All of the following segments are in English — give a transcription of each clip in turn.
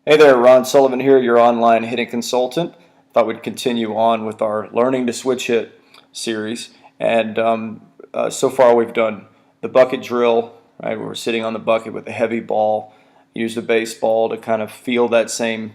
Hey there, Ron Sullivan here, your online hitting consultant. Thought we'd continue on with our Learning to Switch Hit series. And so far we've done the bucket drill, right? We're sitting on the bucket with a heavy ball. Use the baseball to kind of feel that same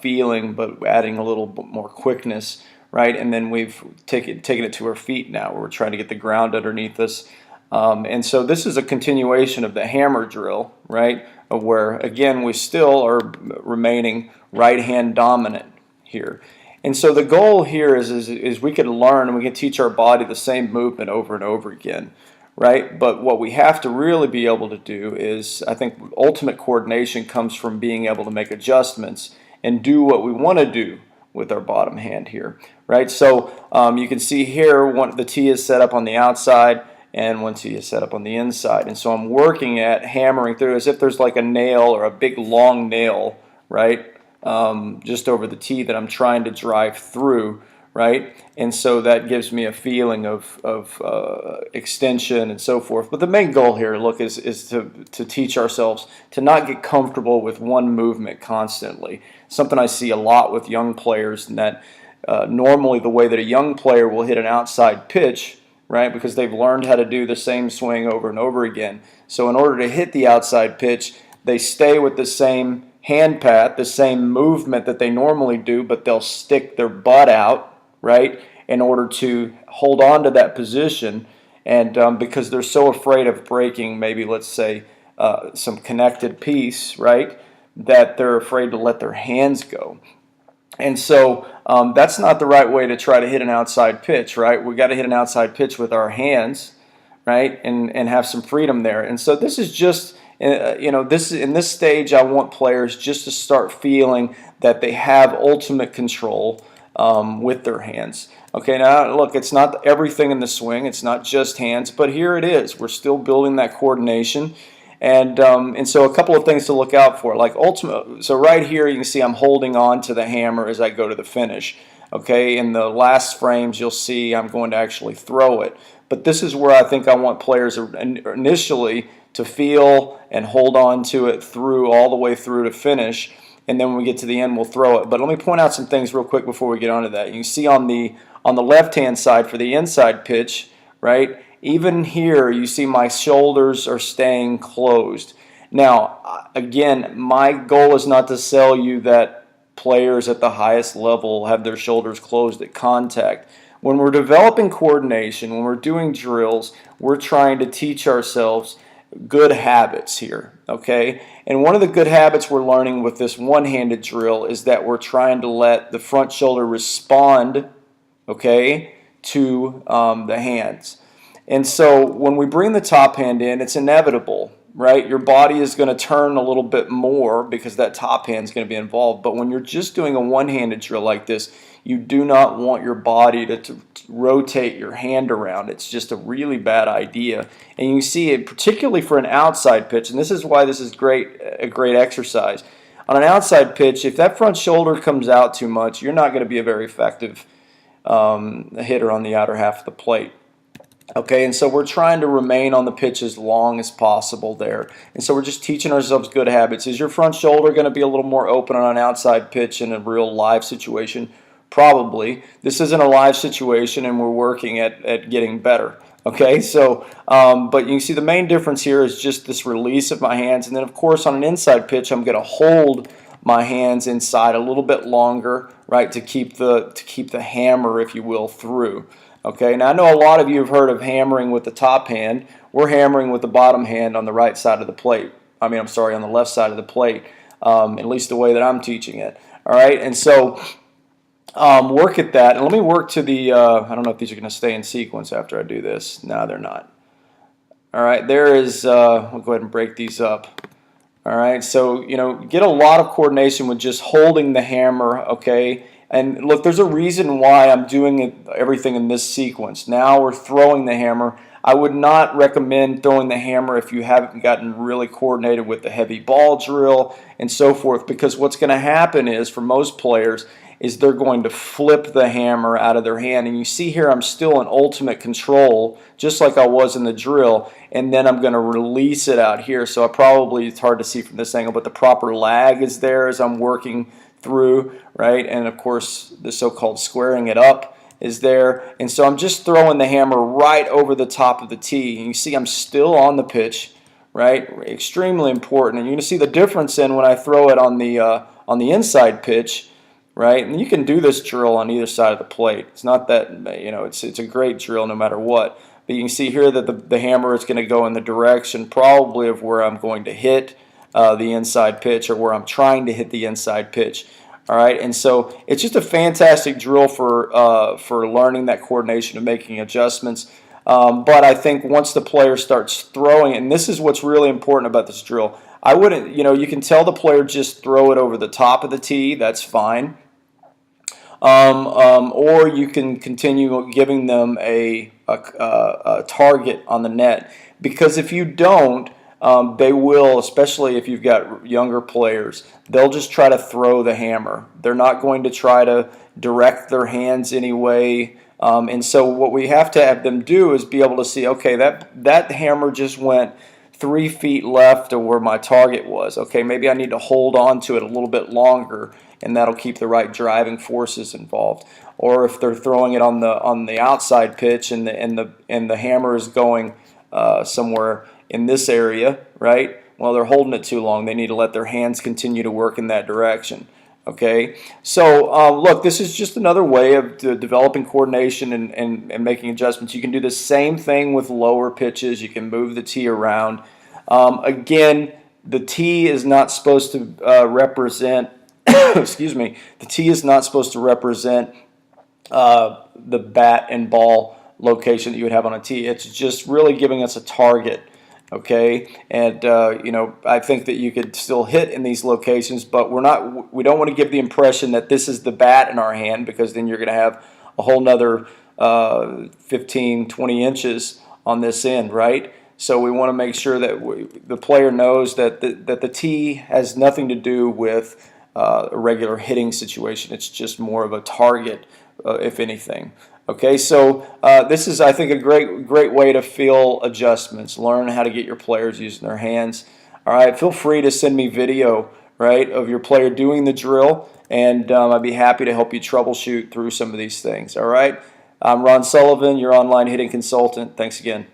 feeling, but adding a little bit more quickness, right? And then we've taken it to our feet now, where we're trying to get the ground underneath us. And so this is a continuation of the hammer drill, right? Where again we still are remaining right hand dominant here. And so the goal here is we can learn and we can teach our body the same movement over and over again, right? But what we have to really be able to do is, I think ultimate coordination comes from being able to make adjustments and do what we want to do with our bottom hand here, right? So you can see here the tee is set up on the outside and one tee is set up on the inside. And so I'm working at hammering through as if there's like a nail or a big long nail, right, just over the tee that I'm trying to drive through, right? And so that gives me a feeling of extension and so forth. But the main goal here, look, is to teach ourselves to not get comfortable with one movement constantly. Something I see a lot with young players, and that normally the way that a young player will hit an outside pitch, right, because they've learned how to do the same swing over and over again. So in order to hit the outside pitch, they stay with the same hand pat, the same movement that they normally do, but they'll stick their butt out, right, in order to hold on to that position. And because they're so afraid of breaking, maybe let's say some connected piece, right, that they're afraid to let their hands go. And so that's not the right way to try to hit an outside pitch, right? We got to hit an outside pitch with our hands, right, and have some freedom there. And so this is just, in this stage, I want players just to start feeling that they have ultimate control with their hands. Okay, now look, it's not everything in the swing. It's not just hands, but here it is. We're still building that coordination. And so a couple of things to look out for, like so right here you can see I'm holding on to the hammer as I go to the finish. Okay, in the last frames you'll see I'm going to actually throw it. But this is where I think I want players initially to feel and hold on to it all the way through to finish. And then when we get to the end, we'll throw it. But let me point out some things real quick before we get onto that. You can see on the left-hand side for the inside pitch, right? Even here, you see my shoulders are staying closed. Now, again, my goal is not to sell you that players at the highest level have their shoulders closed at contact. When we're developing coordination, when we're doing drills, we're trying to teach ourselves good habits here, okay? And one of the good habits we're learning with this one-handed drill is that we're trying to let the front shoulder respond, okay, to the hands. And so when we bring the top hand in, it's inevitable, right? Your body is going to turn a little bit more because that top hand is going to be involved. But when you're just doing a one-handed drill like this, you do not want your body to rotate your hand around. It's just a really bad idea. And you see it particularly for an outside pitch, and this is why this is a great exercise. On an outside pitch, if that front shoulder comes out too much, you're not going to be a very effective hitter on the outer half of the plate. Okay, and so we're trying to remain on the pitch as long as possible there. And so we're just teaching ourselves good habits. Is your front shoulder going to be a little more open on an outside pitch in a real live situation? Probably. This isn't a live situation, and we're working at getting better. Okay, so, but you can see the main difference here is just this release of my hands. And then, of course, on an inside pitch, I'm going to hold my hands inside a little bit longer, right, to keep the hammer, if you will, through. Okay, now I know a lot of you have heard of hammering with the top hand. We're hammering with the bottom hand on the right side of the plate. On the left side of the plate, at least the way that I'm teaching it. All right, and so work at that. And let me work to the, I don't know if these are going to stay in sequence after I do this. No, they're not. All right, we'll go ahead and break these up. All right, so, get a lot of coordination with just holding the hammer, okay? And look, there's a reason why I'm doing everything in this sequence. Now we're throwing the hammer. I would not recommend throwing the hammer if you haven't gotten really coordinated with the heavy ball drill and so forth, because what's going to happen is, for most players, is they're going to flip the hammer out of their hand. And you see here I'm still in ultimate control, just like I was in the drill, and then I'm going to release it out here. So it's hard to see from this angle, but the proper lag is there as I'm working through, right? And of course the so-called squaring it up is there. And so I'm just throwing the hammer right over the top of the tee. And you see I'm still on the pitch, right? Extremely important. And you're going to see the difference in when I throw it on the inside pitch, right? And you can do this drill on either side of the plate. It's not that, it's a great drill no matter what. But you can see here that the hammer is going to go in the direction probably of where I'm going to hit the inside pitch, or where I'm trying to hit the inside pitch. All right, and so it's just a fantastic drill for learning that coordination and making adjustments. But I think once the player starts throwing, and this is what's really important about this drill, I wouldn't, you can tell the player just throw it over the top of the tee. That's fine. Or you can continue giving them a target on the net, because if you don't, they will, especially if you've got younger players, they'll just try to throw the hammer. They're not going to try to direct their hands anyway. And so what we have to have them do is be able to see, okay, that hammer just went 3 feet left of where my target was. Okay, maybe I need to hold on to it a little bit longer, and that'll keep the right driving forces involved. Or if they're throwing it on the outside pitch and the hammer is going somewhere in this area, right? Well, they're holding it too long. They need to let their hands continue to work in that direction. Okay, so look, this is just another way of developing coordination and making adjustments. You can do the same thing with lower pitches. You can move the tee around. Again, the tee is not supposed to represent, excuse me, the tee is not supposed to represent the bat and ball location that you would have on a tee. It's just really giving us a target. Okay, and I think that you could still hit in these locations, but we don't want to give the impression that this is the bat in our hand, because then you're going to have a whole nother 15, 20 inches on this end, right? So we want to make sure that the player knows that the tee has nothing to do with a regular hitting situation. It's just more of a target, if anything. Okay, so this is, I think, a great way to feel adjustments. Learn how to get your players using their hands. All right, feel free to send me video, right, of your player doing the drill, and I'd be happy to help you troubleshoot through some of these things. All right, I'm Ron Sullivan, your online hitting consultant. Thanks again.